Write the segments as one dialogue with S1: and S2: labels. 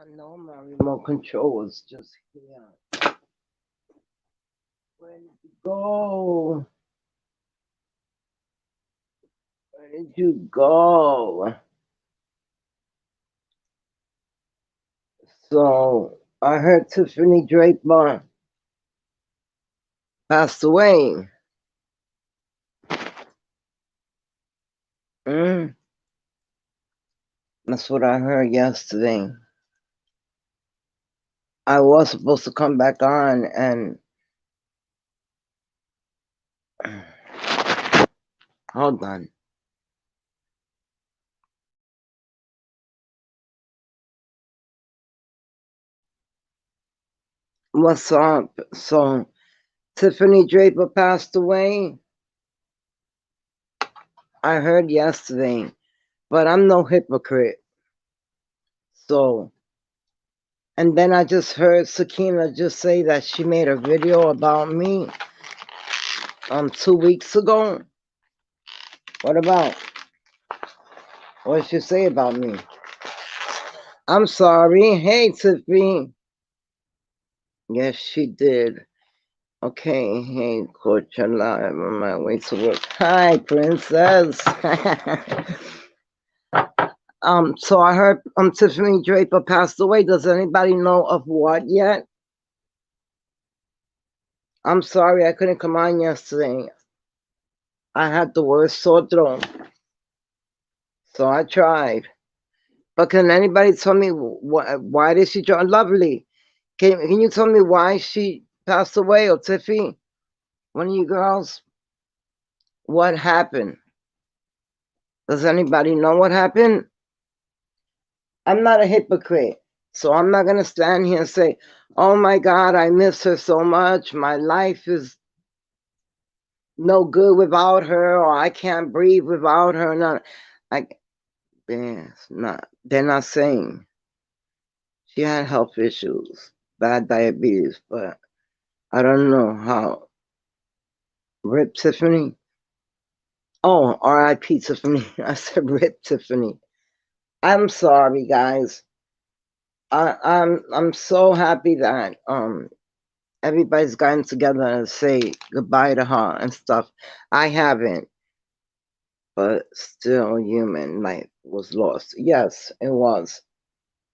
S1: I know my remote control was just here. Where did you go? Where did you go? So I heard Tiffany Draper passed away. Mm, that's what I heard yesterday. I was supposed to come back on and hold on. What's up? So Tiffany Draper passed away. I heard yesterday, but I'm no hypocrite. So, and then I just heard Sakina just say that she made a video about me 2 weeks ago. What about? What did she say about me? I'm sorry. Hey, Tiffany. Yes, she did. Okay. Hey, Coach, I'm live on my way to work. Hi, Princess. So I heard Tiffany Draper passed away. Does anybody know of what yet? I'm sorry I couldn't come on yesterday. I had the worst sore throat. So I tried. But can anybody tell me why did she join? Lovely. Can you tell me why she passed away, or Tiffy? One of you girls? What happened? Does anybody know what happened? I'm not a hypocrite. So I'm not gonna stand here and say, oh my God, I miss her so much. My life is no good without her, or I can't breathe without her. No, I they're not saying she had health issues, bad diabetes, but I don't know how. Rip Tiffany. Oh, R.I.P. Tiffany. I said Rip Tiffany. I'm sorry, guys. I'm so happy that everybody's gotten together and say goodbye to her and stuff. I haven't, but still, human life was lost. Yes, it was.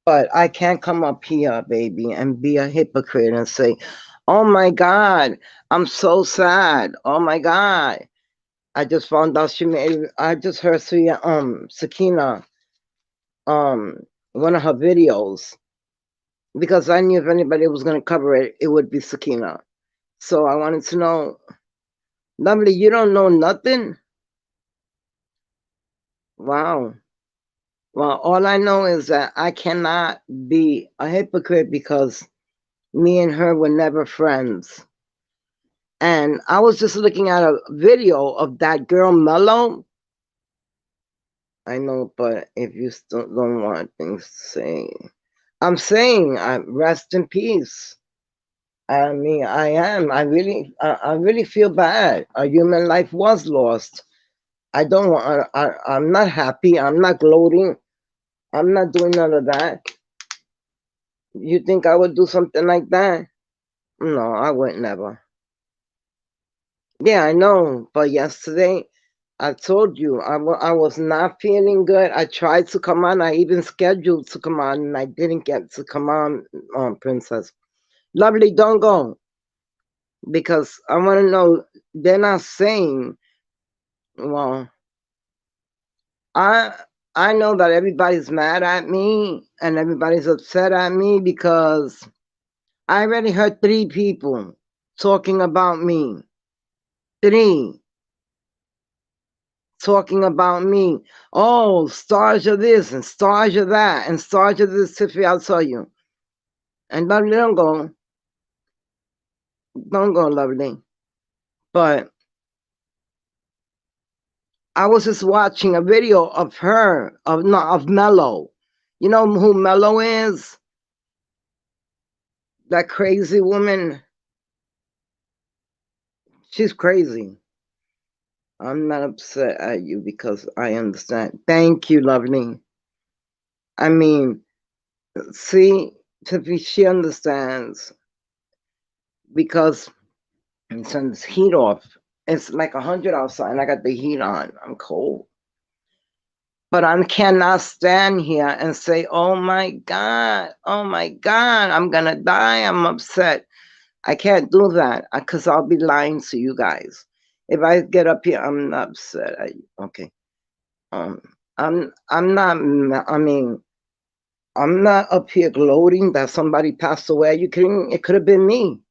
S1: But I can't come up here, baby, and be a hypocrite and say, "Oh my God, I'm so sad. Oh my God." I just found out she made. I just heard Sakina one of her videos, because I knew if anybody was gonna cover it, it would be Sakina. So I wanted to know, Lovely, you don't know nothing? Wow. Well, all I know is that I cannot be a hypocrite because me and her were never friends. And I was just looking at a video of that girl Mello. I know, but if you still don't want things to say, I'm saying, rest in peace. I mean, I am. I really feel bad. A human life was lost. I don't want. I'm not happy. I'm not gloating. I'm not doing none of that. You think I would do something like that? No, I would never. Yeah, I know. But yesterday, I told you I was not feeling good. I tried to come on. I even scheduled to come on, and I didn't get to come on, Princess. Lovely, don't go, because I want to know. They're not saying. Well, I I know that everybody's mad at me and everybody's upset at me because I already heard 3 people talking about me. 3 talking about me. Oh, stars are this and stars are that and stars are this, Tiffy, I'll tell you. And lovely, don't go. Don't go, lovely. But I was just watching a video of her, of no, of Mello. You know who Mello is? That crazy woman. She's crazy. I'm not upset at you because I understand. Thank you, lovely. I mean, See, Tiffany, she understands because it turns heat off. It's like 100 outside, and I got the heat on. I'm cold. But I cannot stand here and say, oh my God, I'm gonna die, I'm upset. I can't do that because I'll be lying to you guys. If I get up here, I'm not upset. Okay. Um, I'm not, I mean, I'm not up here gloating that somebody passed away. You kidding? It could have been me.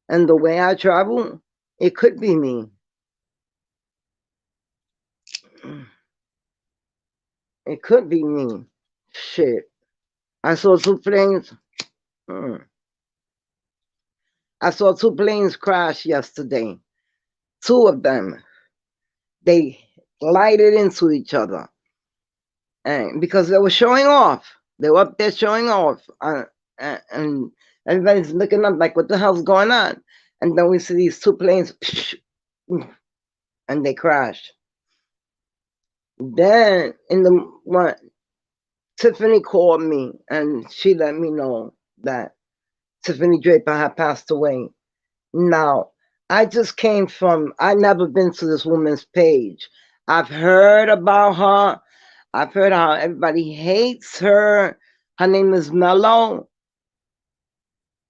S1: And the way I travel, it could be me. It could be me. Shit. I saw two planes. I saw two planes crash yesterday. Two of them. They collided into each other. And because they were showing off. They were up there showing off. And everybody's looking up like, what the hell's going on? And then we see these two planes. And they crashed. Then in the one, Tiffany called me and she let me know that Tiffany Draper had passed away. Now, I just came from, I never been to this woman's page. I've heard about her. I've heard how everybody hates her. Her name is Mello.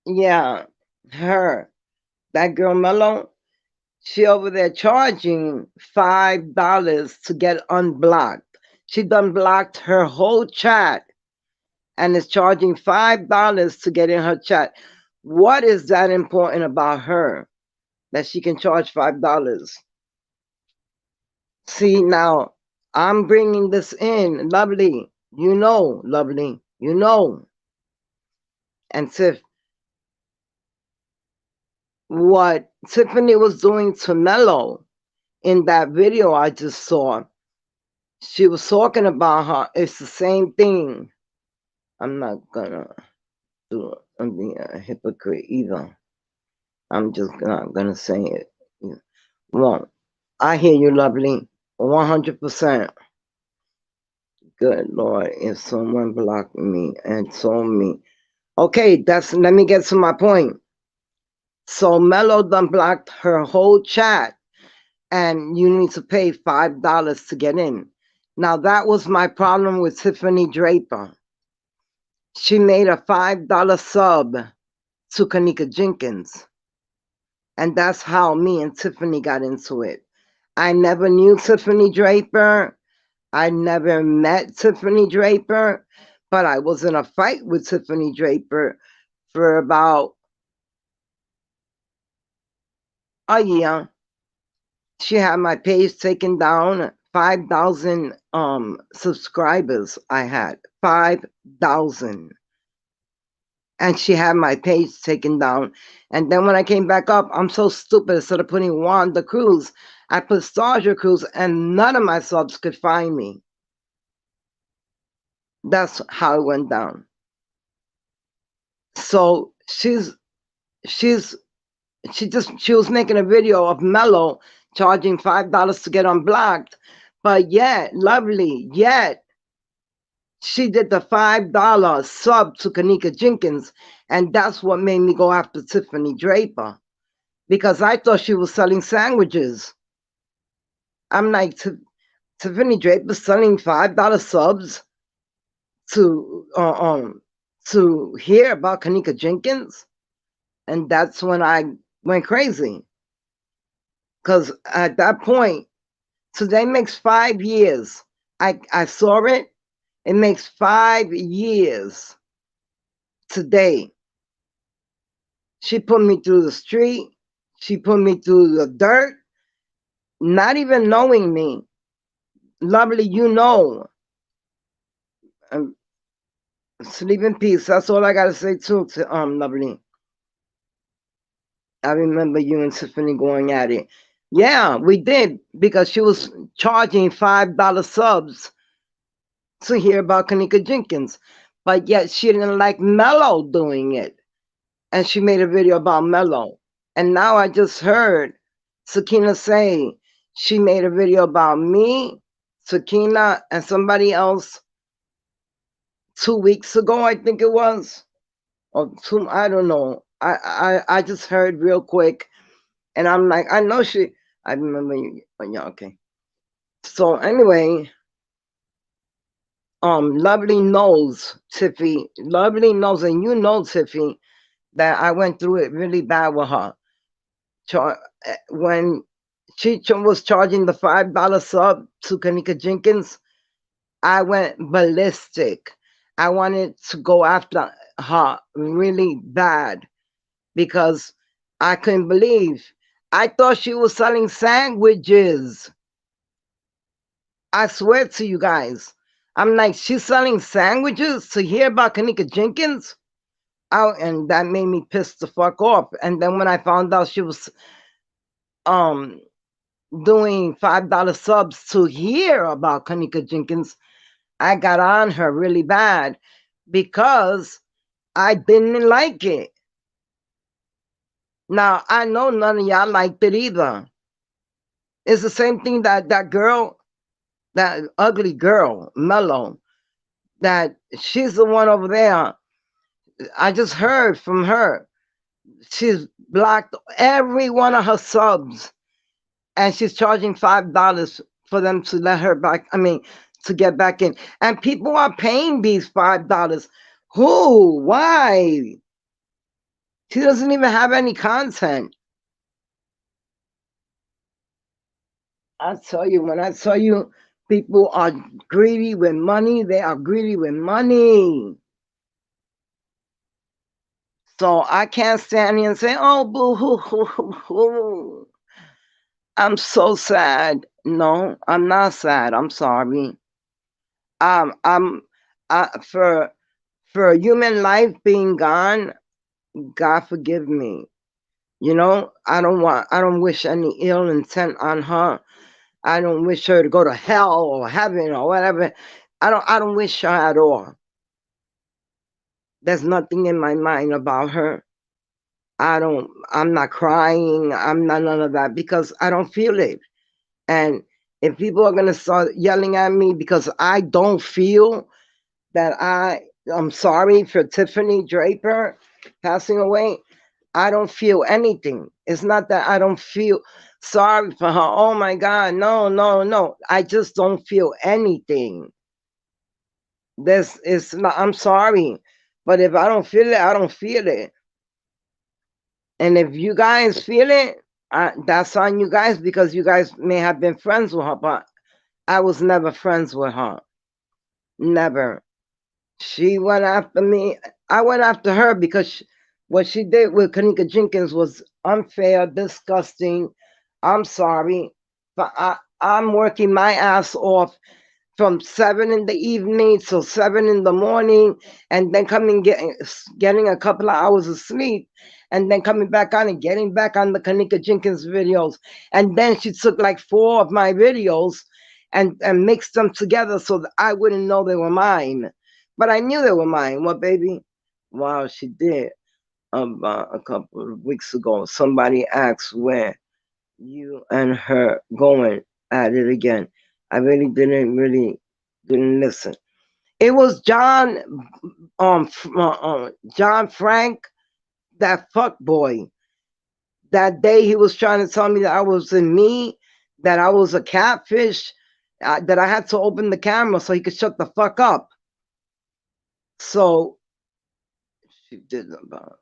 S1: Yeah, her. That girl Mello. She over there charging $5 to get unblocked. She done blocked her whole chat and is charging $5 to get in her chat. What is that important about her that she can charge $5? See, now I'm bringing this in, Lovely. You know, Lovely. You know. And Tiff, what Tiffany was doing to Mello in that video I just saw, she was talking about her. It's the same thing. I'm not gonna be a hypocrite either. I'm just not gonna say it. Well, I hear you, Lovely. 100%. Good Lord, if someone blocked me and told me, okay, let me get to my point. So Mello done blocked her whole chat and you need to pay $5 to get in. Now that was my problem with Tiffany Draper. She made a $5 sub to Kanika Jenkins. And that's how me and Tiffany got into it. I never knew Tiffany Draper. I never met Tiffany Draper, but I was in a fight with Tiffany Draper for about a year. She had my page taken down. 5,000 subscribers I had. 5,000. And she had my page taken down. And then when I came back up, I'm so stupid. Instead of putting Wanda Cruz, I put Sarja Cruz, and none of my subs could find me. That's how it went down. So she was making a video of Mello charging $5 to get unblocked, but yet, Lovely, yet she did the $5 sub to Kanika Jenkins, and that's what made me go after Tiffany Draper, because I thought she was selling sandwiches. I'm like, Tiffany Draper selling $5 subs to hear about Kanika Jenkins, and that's when I went crazy. Because at that point, today makes 5 years. I saw it. It makes 5 years today. She put me through the street. She put me through the dirt, not even knowing me. Lovely, you know. Sleep in peace. That's all I gotta say too to Lovely. I remember you and Tiffany going at it. Yeah, we did, because she was charging $5 subs to hear about Kanika Jenkins. But yet she didn't like Mello doing it. And she made a video about Mello. And now I just heard Sakina say she made a video about me, Sakina, and somebody else 2 weeks ago, I think it was, or two. I don't know. I just heard real quick, and I'm like, I know she. I remember you. Yeah, okay. So anyway, Lovely knows, Tiffy. Lovely knows, and you know, Tiffy, that I went through it really bad with her. When she was charging the $5 sub to Kanika Jenkins, I went ballistic. I wanted to go after her really bad because I couldn't believe. I thought she was selling sandwiches. I swear to you guys. I'm like, she's selling sandwiches to hear about Kanika Jenkins? Out, and that made me piss the fuck off. And then when I found out she was um doing $5 subs to hear about Kanika Jenkins, I got on her really bad because I didn't like it. Now I know none of y'all liked it either. It's the same thing that girl, that ugly girl, Mellow, that she's the one over there. I just heard from her. She's blocked every one of her subs, and she's charging $5 for them to let her back. I mean, to get back in. And people are paying these $5. Who? Why? She doesn't even have any content. I tell you, when I tell you people are greedy with money, they are greedy with money. So I can't stand here and say, oh, boo hoo hoo hoo hoo. I'm so sad. No, I'm not sad. I'm sorry. I'm for human life being gone, God forgive me. You know, I don't wish any ill intent on her. I don't wish her to go to hell or heaven or whatever. I don't wish her at all. There's nothing in my mind about her. I'm not crying. I'm not none of that because I don't feel it. And if people are gonna start yelling at me because I don't feel that I'm sorry for Tiffany Draper passing away, I don't feel anything. It's not that I don't feel sorry for her. Oh my God, no, no, no. I just don't feel anything. This is not, I'm sorry. But if I don't feel it, I don't feel it. And if you guys feel it, that's on you guys because you guys may have been friends with her, but I was never friends with her. Never. She went after me. I went after her because what she did with Kanika Jenkins was unfair, disgusting. I'm sorry, but I'm working my ass off from 7 in the evening till 7 in the morning, and then getting a couple of hours of sleep, and then coming back on and getting back on the Kanika Jenkins videos. And then she took like 4 of my videos and mixed them together so that I wouldn't know they were mine. But I knew they were mine. What, baby? Wow, she did. About a couple of weeks ago, somebody asked where you and her going at it again. I didn't listen. It was John Frank, that fuck boy. That day he was trying to tell me that I was in me, that I was a catfish, that I had to open the camera so he could shut the fuck up. So she did about.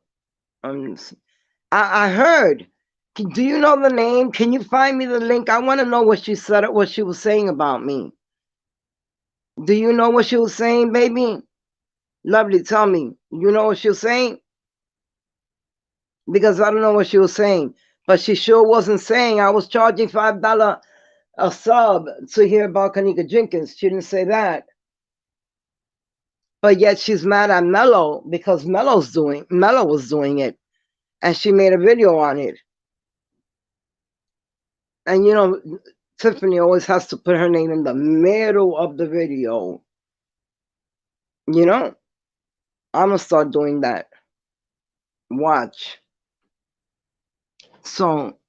S1: I heard. Do you know the name? Can you find me the link? I want to know what she said, what she was saying about me. Do you know what she was saying, baby? Lovely, tell me. You know what she was saying? Because I don't know what she was saying. But she sure wasn't saying I was charging $5 a sub to hear about Kanika Jenkins. She didn't say that. But yet she's mad at Mello because Mello was doing it. And she made a video on it. And you know, Tiffany always has to put her name in the middle of the video. You know? I'm gonna start doing that. Watch. So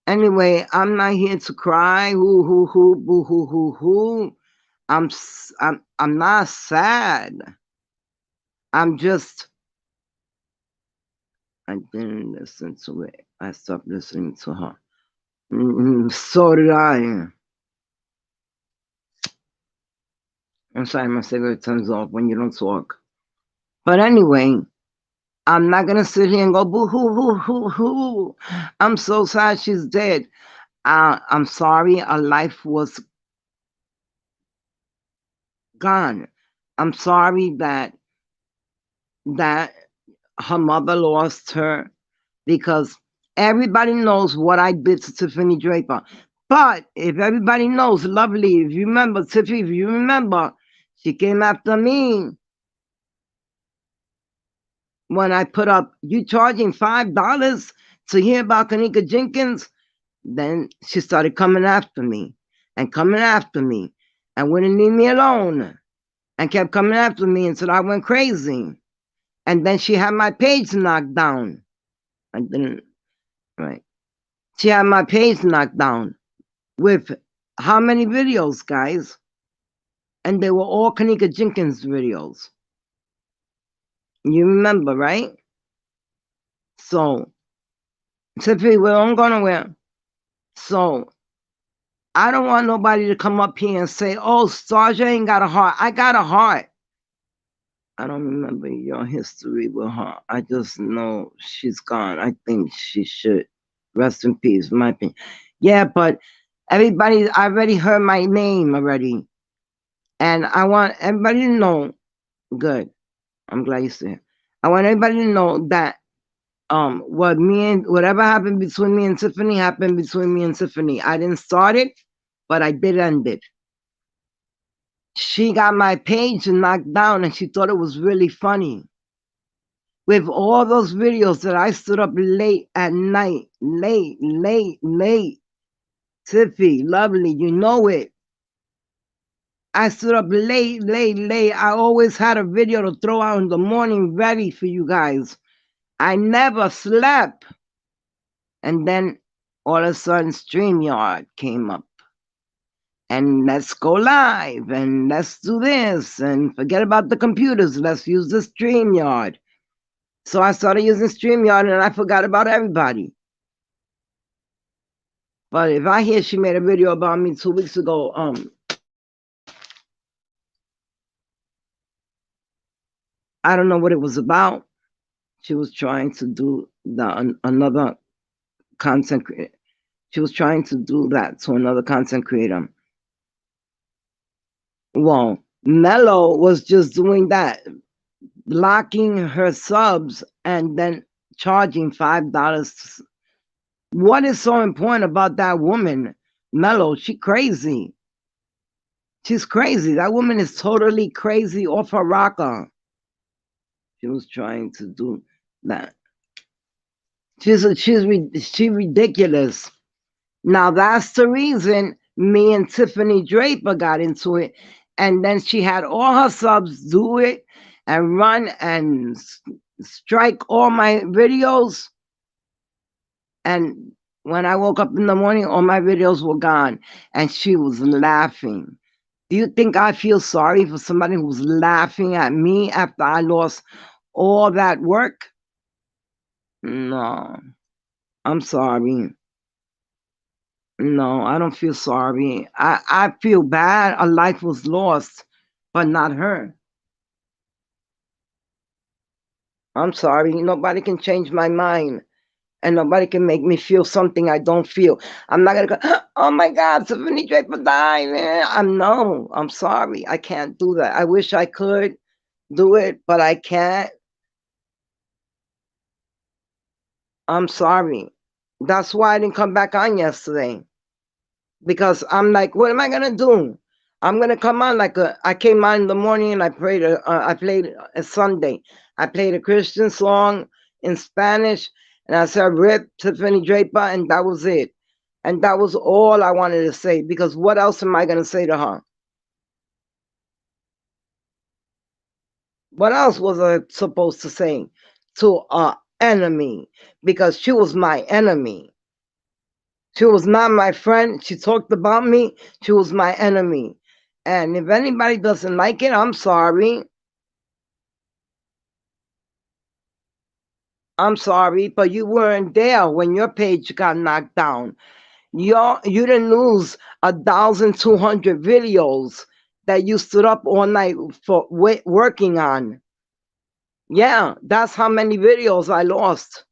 S1: anyway, I'm not here to cry. Boo hoo hoo hoo. I'm not sad. I'm just, I didn't listen to it. I stopped listening to her. So did I. I'm sorry, my cigarette turns off when you don't talk. But anyway, I'm not gonna sit here and go boo hoo hoo hoo hoo. I'm so sad she's dead. I'm sorry, her life was gone. I'm sorry that her mother lost her, because everybody knows what I did to Tiffany Draper. But if everybody knows, lovely, if you remember, Tiffany, if you remember, she came after me when I put up, you charging $5 to hear about Kenneka Jenkins? Then she started coming after me and coming after me and wouldn't leave me alone and kept coming after me until I went crazy. And then she had my page knocked down. I didn't, right. She had my page knocked down with how many videos, guys? And they were all Kenneka Jenkins videos. You remember, right? So, Tiffany, we don't go nowhere. So, I don't want nobody to come up here and say, oh, Starja ain't got a heart. I got a heart. I don't remember your history with her. I just know she's gone. I think she should rest in peace, in my opinion. Yeah, but everybody, I already heard my name already. And I want everybody to know, good. I'm glad you said. I want everybody to know that whatever happened between me and Tiffany happened between me and Tiffany. I didn't start it, but I did end it. She got my page knocked down and she thought it was really funny. With all those videos that I stood up late at night, late. Tiffy, lovely, you know it. I stood up late. I always had a video to throw out in the morning ready for you guys. I never slept. And then all of a sudden StreamYard came up. And let's go live and let's do this and forget about the computers. Let's use the StreamYard. So I started using StreamYard and I forgot about everybody. But if I hear she made a video about me 2 weeks ago, I don't know what it was about. She was trying to do another content creator. She was trying to do that to another content creator. Well, Mello was just doing that, blocking her subs and then charging $5. What is so important about that woman, Mello? She crazy. She's crazy. That woman is totally crazy off her rocker. She was trying to do that. She's ridiculous. Now that's the reason me and Tiffany Draper got into it. And then she had all her subs do it and run and strike all my videos. And when I woke up in the morning, all my videos were gone. And she was laughing. Do you think I feel sorry for somebody who's laughing at me after I lost all that work? No, I'm sorry. No, I don't feel sorry. I feel bad. A life was lost, but not her. I'm sorry. Nobody can change my mind. And nobody can make me feel something I don't feel. I'm not gonna go, oh my God, Tiffany Draper died. I'm sorry. I can't do that. I wish I could do it, but I can't. I'm sorry. That's why I didn't come back on yesterday. Because I'm like, what am I gonna do? I'm gonna come on I came on in the morning and I played a Sunday. I played a Christian song in Spanish and I said, Rip Tiffany Draper, and that was it. And that was all I wanted to say, because what else am I gonna say to her? What else was I supposed to say to an enemy? Because she was my enemy. She was not my friend. She talked about me. She was my enemy. And if anybody doesn't like it, I'm sorry. I'm sorry, but you weren't there when your page got knocked down. You didn't lose 1,200 videos that you stood up all night for working on. Yeah, that's how many videos I lost.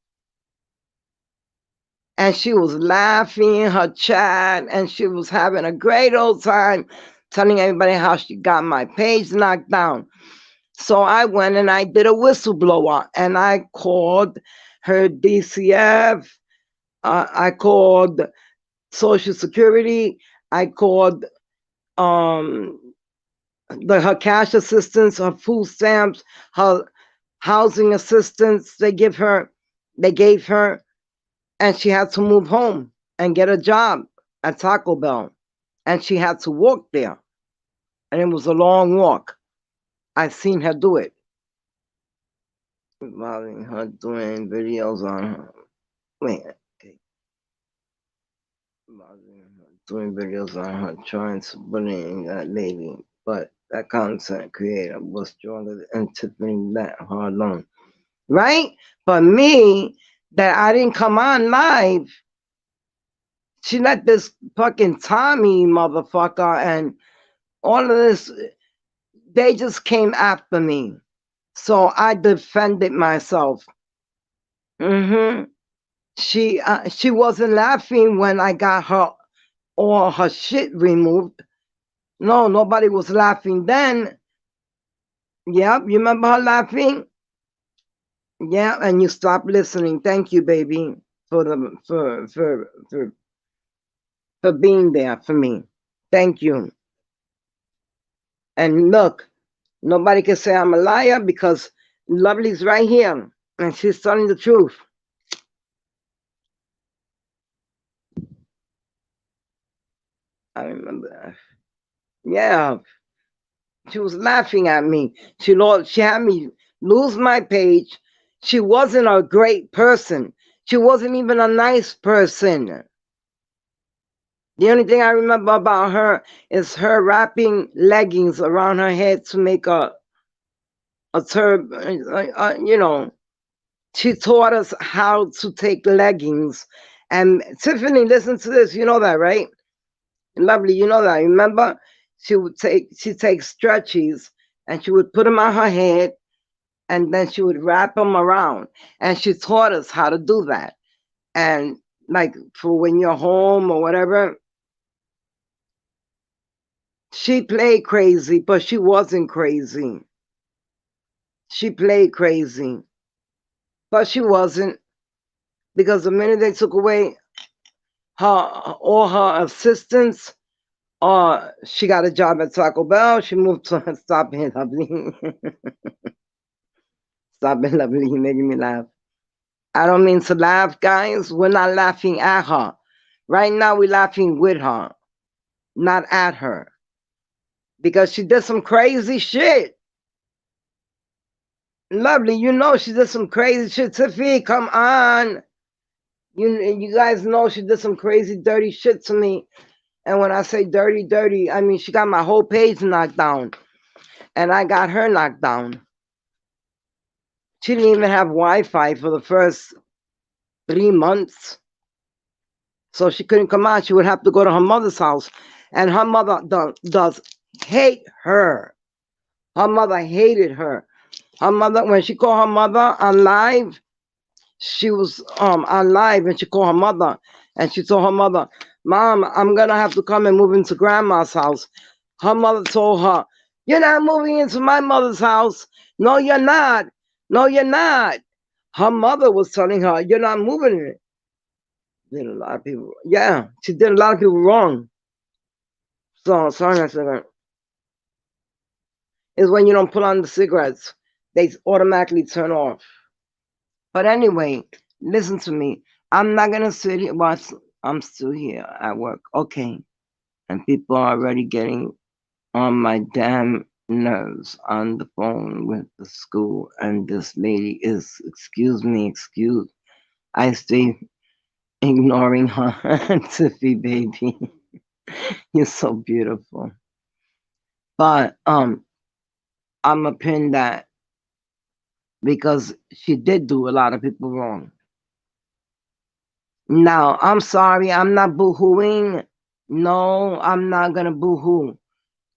S1: And she was laughing in her chat, and she was having a great old time telling everybody how she got my page knocked down. So I went and I did a whistleblower, and I called her DCF. I called Social Security. I called her cash assistance, her food stamps, her housing assistance. They gave her, and she had to move home and get a job at Taco Bell, and she had to walk there, and it was a long walk. I've seen her do it, involving her doing videos on her. Wait, okay. Doing videos on her trying to bullying that lady, but that content creator was stronger than Tiffany that hard alone. Right? But me, that I didn't come on live, she let this fucking Tommy motherfucker and all of this, they just came after me. So I defended myself. She wasn't laughing when I got her all her shit removed. No, nobody was laughing then. Yep, you remember her laughing? Yeah, and you stopped listening. Thank you, baby, for the for being there for me. Thank you. And look, nobody can say I'm a liar because Lovely's right here and she's telling the truth. I remember that. Yeah, she was laughing at me. She had me lose my page. She wasn't a great person. She wasn't even a nice person. The only thing I remember about her is her wrapping leggings around her head to make a you know. She taught us how to take leggings. And Tiffany, listen to this. You know that, right? Lovely, you know that. Remember, she'd take stretchies and she would put them on her head and then she would wrap them around. And she taught us how to do that. And like for when you're home or whatever, she played crazy, but she wasn't crazy. She played crazy, but she wasn't, because the minute they took away all her assistants, she got a job at Taco Bell. She moved to Stop It Lovely. Stop It Lovely. You're making me laugh. I don't mean to laugh, guys. We're not laughing at her. Right now, we're laughing with her, not at her, because she did some crazy shit. Lovely, you know she did some crazy shit. Tiffy, come on. You guys know she did some crazy, dirty shit to me. And when I say dirty, dirty, I mean she got my whole page knocked down. And I got her knocked down. She didn't even have Wi-Fi for the first 3 months. So she couldn't come out. She would have to go to her mother's house. And her mother does hate her. Her mother hated her. Her mother, when she called her mother on live, she was on live and she called her mother and she told her mother, Mom, I'm gonna have to come and move into grandma's house. Her mother told her, You're not moving into my mother's house. No, you're not. No, you're not. Her mother was telling her, You're not moving in it. Did a lot of people, yeah, she did a lot of people wrong. So sorry, I said that. Is when you don't put on the cigarettes, they automatically turn off. But anyway, listen to me. I'm not gonna sit here. Well, I'm still here at work. Okay. And people are already getting on my damn nerves on the phone with the school. And this lady is, excuse me, I stay ignoring her. Tiffy, baby. You're so beautiful. But I'm a pin that because she did do a lot of people wrong. Now, I'm sorry, I'm not boo-hooing. No, I'm not gonna boo-hoo.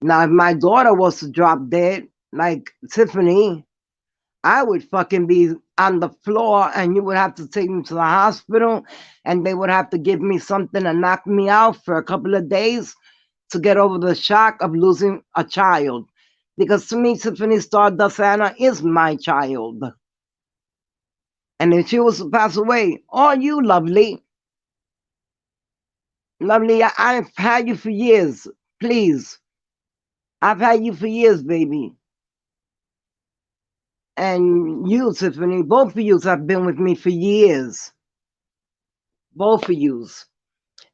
S1: Now, if my daughter was to drop dead, like Tiffany, I would fucking be on the floor and you would have to take me to the hospital and they would have to give me something to knock me out for a couple of days to get over the shock of losing a child. Because to me, Tiffany Stardust Anna is my child. And if she was to pass away, oh, you lovely. Lovely, I've had you for years. Please. I've had you for years, baby. And you, Tiffany, both of you have been with me for years. Both of you.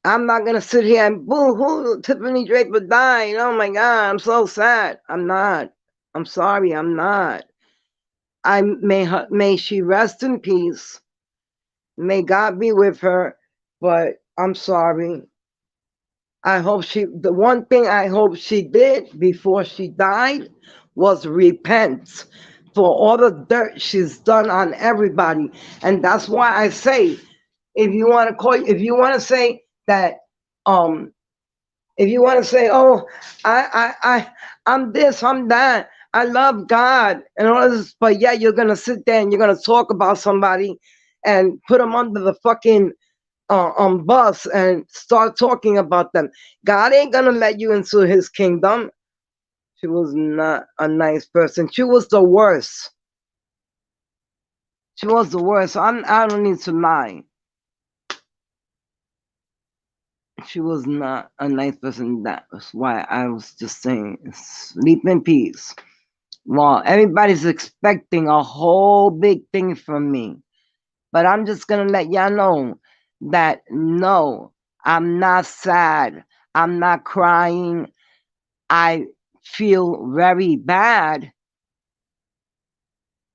S1: I'm not gonna sit here and boo hoo Tiffany Draper died. Oh my god, I'm so sad. I'm not. I'm sorry, I'm not. I may she rest in peace. May God be with her. But I'm sorry. I hope the one thing I hope she did before she died was repent for all the dirt she's done on everybody. And that's why I say, if you want to if you want to say that, if you want to say, oh, I'm this, I'm that, I love God and all this, but yeah, you're gonna sit there and you're gonna talk about somebody and put them under the fucking bus and start talking about them. God ain't gonna let you into his kingdom. She was not a nice person. She was the worst. She was the worst. I don't need to lie. She was not a nice person. That's why I was just saying, sleep in peace. Well, everybody's expecting a whole big thing from me. But I'm just gonna let y'all know that no, I'm not sad. I'm not crying. I feel very bad.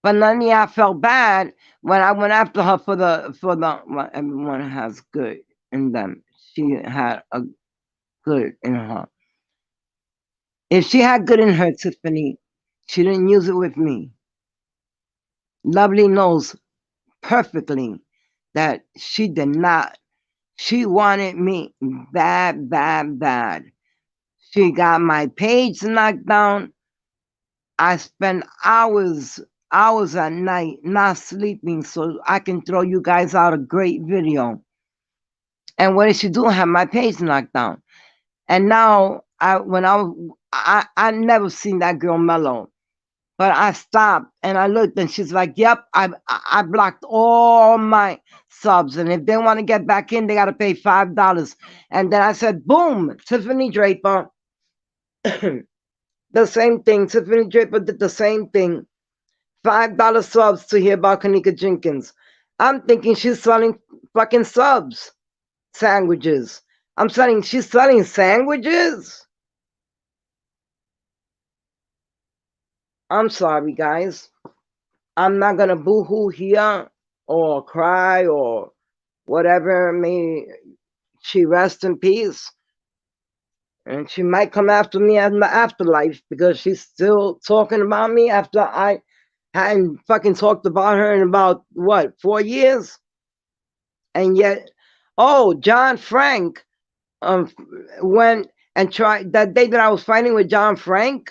S1: But none of y'all felt bad when I went after her for the well, everyone has good in them. She had a good in her. If she had good in her, Tiffany, she didn't use it with me. Lovely knows perfectly that she did not. She wanted me bad, bad, bad. She got my page knocked down. I spent hours at night not sleeping so I can throw you guys out a great video. And what did she do? Have my page knocked down. And now I never seen that girl mellow. But I stopped and I looked and she's like, yep, I blocked all my subs. And if they want to get back in, they got to pay $5. And then I said, boom, Tiffany Draper. The same thing. Tiffany Draper did the same thing. $5 subs to hear about Kenneka Jenkins. I'm thinking she's selling fucking subs, sandwiches. She's selling sandwiches? I'm sorry, guys. I'm not gonna boo-hoo here or cry or whatever. May she rest in peace. And she might come after me in the afterlife because she's still talking about me after I hadn't fucking talked about her in about, what, 4 years? And yet, oh, John Frank went and tried, that day that I was fighting with John Frank,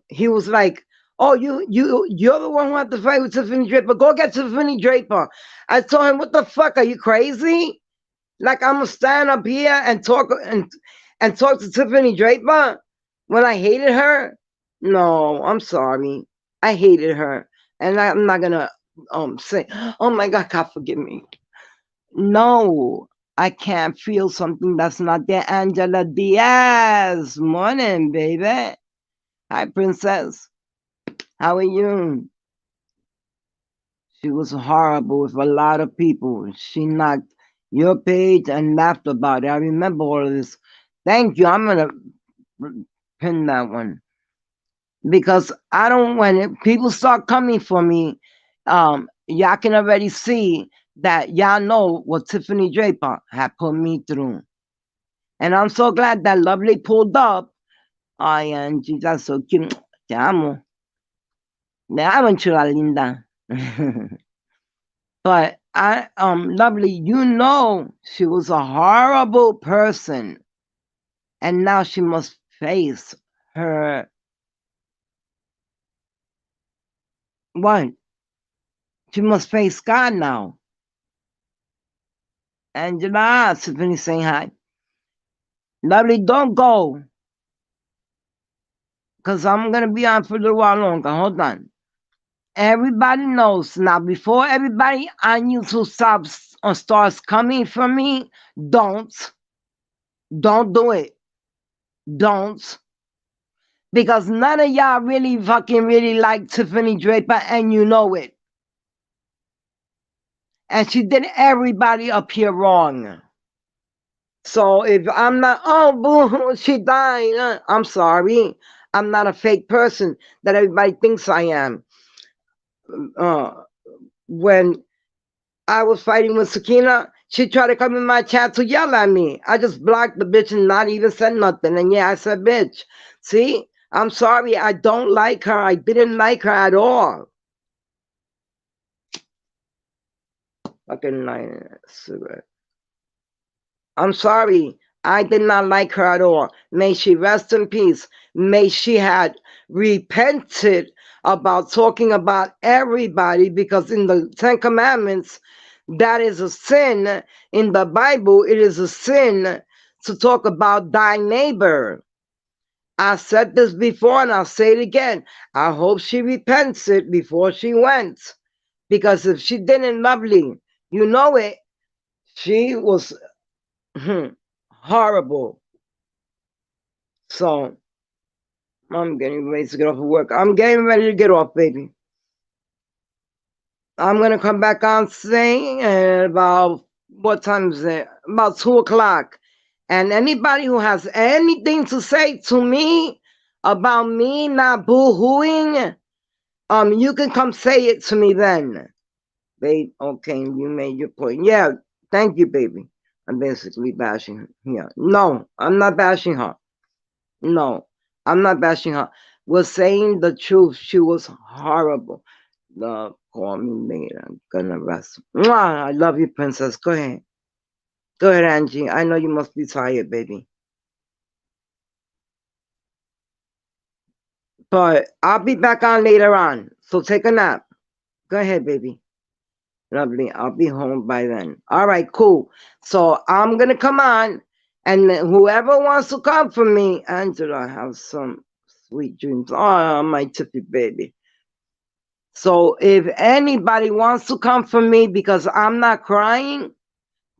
S1: he was like, oh, you're the one who had to fight with Tiffany Draper. Go get Tiffany Draper. I told him, what the fuck? Are you crazy? Like I'm gonna stand up here and talk to Tiffany Draper when I hated her? No, I'm sorry. I hated her. And I'm not gonna say, oh my God, God forgive me. No, I can't feel something that's not there. Angela Diaz. Morning, baby. Hi, princess. How are you? She was horrible with a lot of people. She knocked your page and laughed about it. I remember all of this. Thank you. I'm gonna pin that one because I don't. When people start coming for me, y'all can already see that y'all know what Tiffany Draper had put me through, and I'm so glad that Lovely pulled up. Ay, Angie, that's so cute. Te amo. Me llaman chula linda. But Lovely, you know she was a horrible person. And now she must face her what? She must face God now. Angela, Tiffany saying hi. Lovely, don't go. Because I'm going to be on for a little while longer. Hold on. Everybody knows now. Before everybody on YouTube stops or starts coming for me, don't do it. Don't, because none of y'all really like Tiffany Draper, and you know it. And she did everybody up here wrong. So if I'm not, oh boo, she died. I'm sorry. I'm not a fake person that everybody thinks I am. Uh, when I was fighting with Sakina, she tried to come in my chat to yell at me. I just blocked the bitch and not even said nothing. And yeah, I said, bitch. See, I'm sorry. I don't like her. I didn't like her at all. Fucking cigarette. I'm sorry. I did not like her at all. May she rest in peace. May she had repented about talking about everybody, because in the Ten Commandments, that is a sin. In the Bible, it is a sin to talk about thy neighbor. I said this before and I'll say it again. I hope she repents it before she went. Because if she didn't, Lovely, you know it, she was horrible. So I'm getting ready to get off of work. I'm getting ready to get off, baby. I'm gonna come back on saying about what time is it? About 2 o'clock. And anybody who has anything to say to me about me not boo-hooing, you can come say it to me then. Babe, okay, you made your point. Yeah, thank you, baby. I'm basically bashing her. Yeah. No, I'm not bashing her. No, I'm not bashing her. We're saying the truth. She was horrible. Call me later. I'm gonna rest. Mwah! I love you, princess. Go ahead. Go ahead, Angie. I know you must be tired, baby. But I'll be back on later on. So take a nap. Go ahead, baby. Lovely. I'll be home by then. All right, cool. So I'm gonna come on, and whoever wants to come for me, Angela, have some sweet dreams. Oh, my tippy baby. So if anybody wants to come for me because I'm not crying,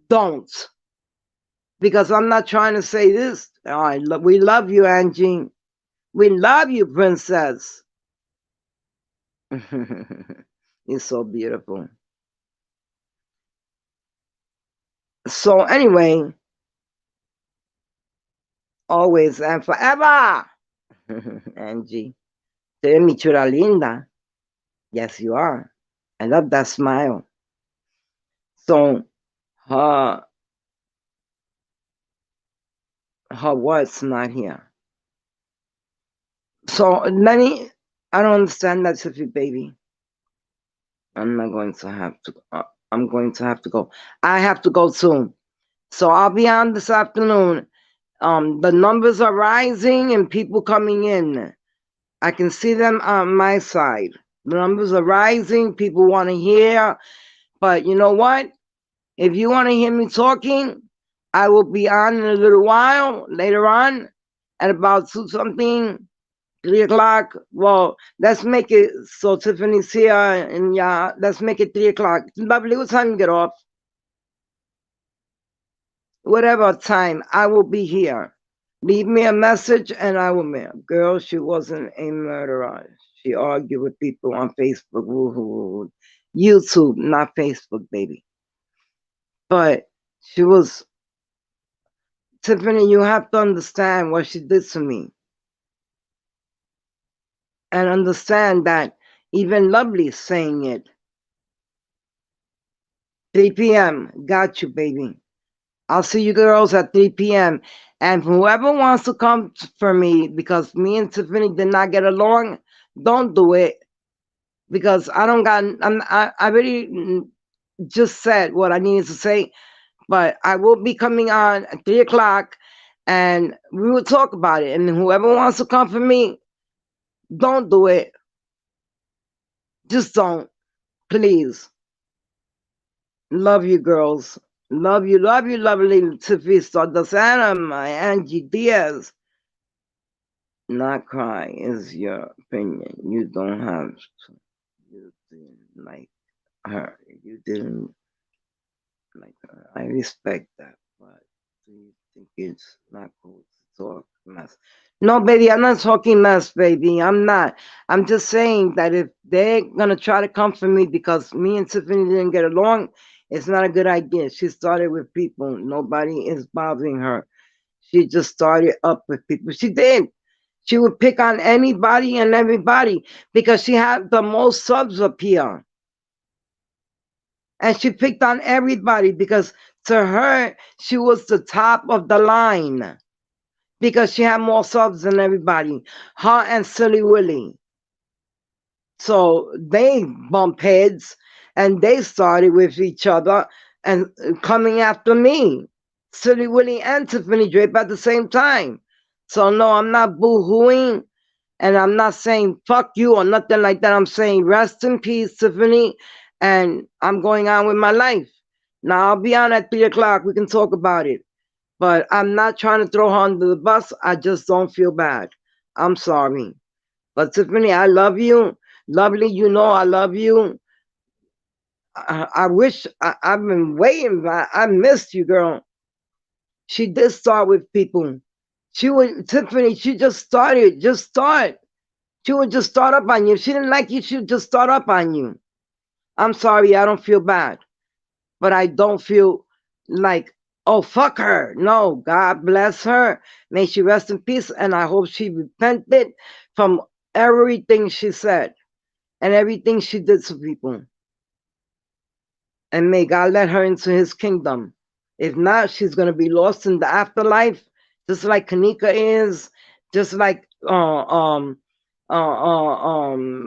S1: don't. Because I'm not trying to say this. We love you, Angie. We love you, princess. You're so beautiful. So anyway, always and forever, Angie. Te ves mi chula linda. Yes, you are. I love that smile. So her what's not here. So Lenny, I don't understand that, Sophie baby. I'm not going to have to. I'm going to have to go. I have to go soon. So I'll be on this afternoon. The numbers are rising and people coming in. I can see them on my side. The numbers are rising. People want to hear. But you know what? If you want to hear me talking, I will be on in a little while later on at about 2 something, 3 o'clock. Well, let's make it so Tiffany's here and yeah, let's make it 3 o'clock. Lovely, what time you get off? Whatever time, I will be here. Leave me a message and I will mail. Girl, she wasn't a murderer. She argued with people on Facebook. YouTube, not Facebook, baby. But she was, Tiffany, you have to understand what she did to me. And understand that even Lovely saying it. 3 p.m. Got you, baby. I'll see you girls at 3 p.m. And whoever wants to come for me because me and Tiffany did not get along, don't do it. because I don't got. I really just said what I needed to say, but I will be coming on at 3 o'clock, and we will talk about it. And whoever wants to come for me, don't do it. Just don't, please. Love you, girls. Love you, lovely Tiffy Sardasana, my Angie Diaz. Not cry is your opinion. You don't have to. You didn't like her. You didn't like her. I respect that, but do you think it's not cool to talk mess? No, baby, I'm not talking mess, baby. I'm not. I'm just saying that if they're gonna try to come for me because me and Tiffany didn't get along, it's not a good idea. She started with people. Nobody is bothering her. She just started up with people. She did. She would pick on anybody and everybody because she had the most subs up here. And she picked on everybody because to her, she was the top of the line because she had more subs than everybody. Her and Silly Willy. So they bump heads and they started with each other and coming after me. Silly Willy and Tiffany Drape at the same time. So no, I'm not boo-hooing and I'm not saying fuck you or nothing like that. I'm saying rest in peace, Tiffany, and I'm going on with my life. Now I'll be on at 3 o'clock. We can talk about it. But I'm not trying to throw her under the bus. I just don't feel bad. I'm sorry. But Tiffany, I love you. Lovely, you know I love you. I wish I've been waiting. I missed you, girl. She did start with people. She would Tiffany. She just started. Just start. She would just start up on you. If she didn't like you, she would just start up on you. I'm sorry. I don't feel bad, but I don't feel like oh fuck her. No, God bless her. May she rest in peace, and I hope she repented from everything she said and everything she did to people. And may God let her into his kingdom. If not, she's going to be lost in the afterlife, just like Kanika is, just like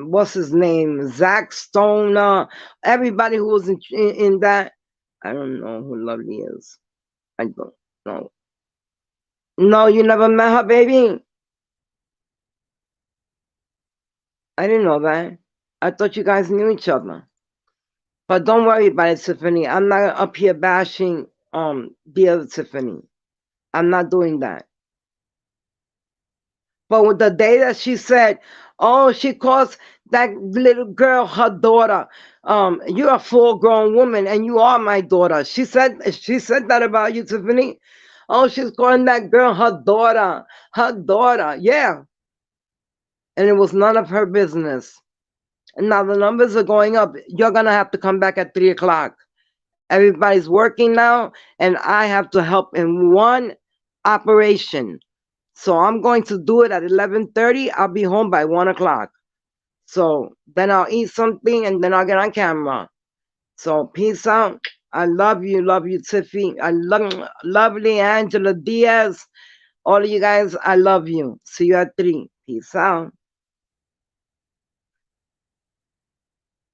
S1: what's his name, Zach Stone, everybody who was in that. I don't know who Lovely is. I don't know. No, you never met her, baby. I didn't know that. I thought you guys knew each other. But don't worry about it, Tiffany. I'm not up here bashing the other Tiffany. I'm not doing that. But with the day that she said, oh, she calls that little girl her daughter. You're a full grown woman and you are my daughter. She said that about you, Tiffany. Oh, she's calling that girl her daughter. Her daughter. Yeah. And it was none of her business. And now the numbers are going up. You're gonna have to come back at 3 o'clock. Everybody's working now, and I have to help in one operation. So I'm going to do it at 11:30. I'll be home by 1 o'clock. So then I'll eat something and then I'll get on camera. So peace out. I love you, Tiffy. I love lovely Angela Diaz. All of you guys, I love you. See you at 3. Peace out.